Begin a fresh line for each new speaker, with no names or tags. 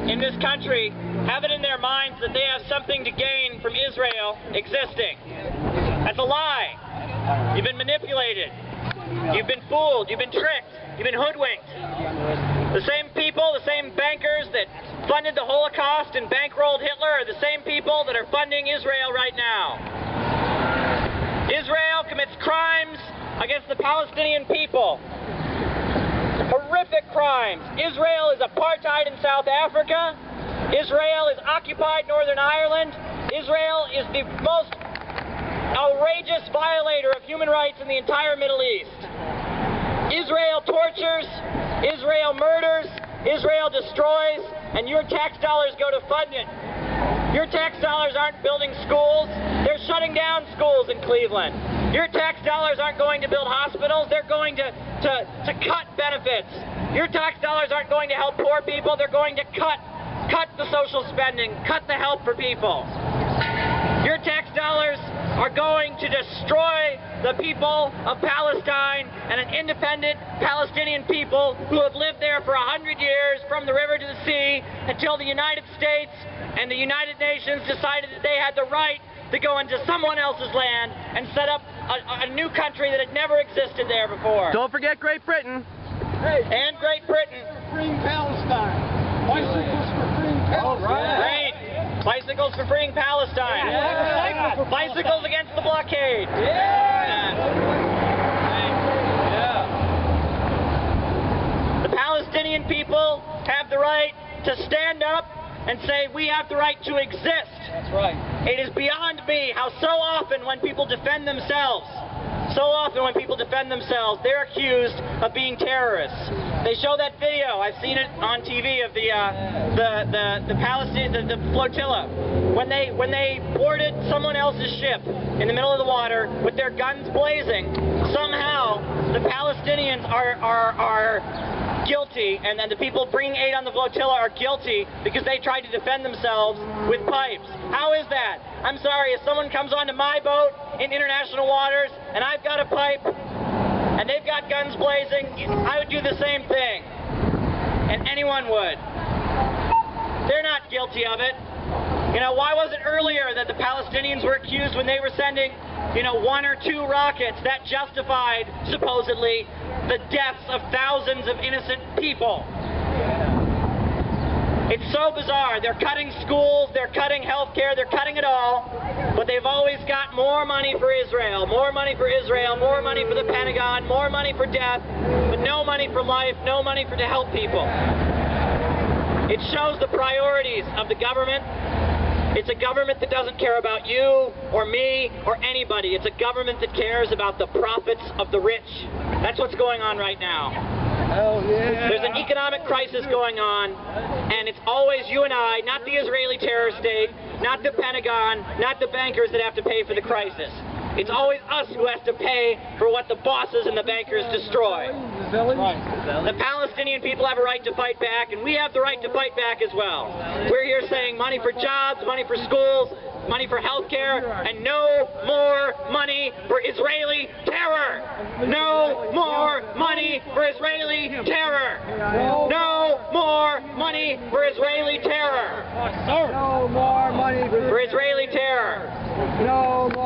in this country have it in their minds that they have something to gain from Israel existing. That's a lie. You've been manipulated. You've been fooled. You've been tricked. You've been hoodwinked. The same people, the same bankers that funded the Holocaust and bankrolled Hitler are the same people that are funding Israel right now. Israel commits crimes against the Palestinian people. Horrific crimes. Israel is apartheid in South Africa. Israel is occupied Northern Ireland. Israel is the most outrageous violator of human rights in the entire Middle East. Israel tortures, Israel murders, Israel destroys, and your tax dollars go to fund it. Your tax dollars aren't building schools, they're shutting down schools in Cleveland. Your tax dollars aren't going to build hospitals, they're going to cut benefits. Your tax dollars aren't going to help poor people, they're going to cut the social spending, cut the help for people. Your tax dollars are going to destroy the people of Palestine and an independent Palestinian people who have lived there for 100 years from the river to the sea until the United States and the United Nations decided that they had the right to go into someone else's land and set up a new country that had never existed there before.
Don't forget Great Britain.
Hey,
And Great Britain.
freeing Palestine. Bicycles for freeing Palestine.
Great. Bicycles for freeing Palestine.
Yeah.
Bicycles against the blockade. The Palestinian people have the right to stand up and say, we have the right to exist.
That's right.
It is beyond me how so often when people defend themselves, they're accused of being terrorists. They show that video, I've seen it on TV, of the Flottilla. When they boarded someone else's ship in the middle of the water with their guns blazing, somehow the Palestinians are guilty, and then the people bringing aid on the flotilla are guilty because they tried to defend themselves with pipes. How is that? I'm sorry, if someone comes onto my boat in international waters and I've got a pipe and they've got guns blazing, I would do the same thing. And anyone would. They're not guilty of it. You know, why was it earlier that the Palestinians were accused when they were sending, 1 or 2 rockets? That justified, supposedly, the deaths of thousands of innocent people. It's so bizarre. They're cutting schools, they're cutting healthcare, they're cutting it all, but they've always got more money for Israel, more money for Israel, more money for the Pentagon, more money for death, but no money for life, no money to help people. It shows the priorities of the government. It's a government that doesn't care about you or me or anybody. It's a government that cares about the profits of the rich. That's what's going on right now.
Hell yeah.
There's an economic crisis going on, and it's always you and I, not the Israeli terror state, not the Pentagon, not the bankers that have to pay for the crisis. It's always us who has to pay for what the bosses and the bankers destroy. The Palestinian people have a right to fight back, and we have the right to fight back as well. We're here saying money for jobs, money for schools, money for health care, and no more money for Israeli terror. No more money for Israeli terror. No more money for Israeli terror.
No more money
For Israeli terror.
No more.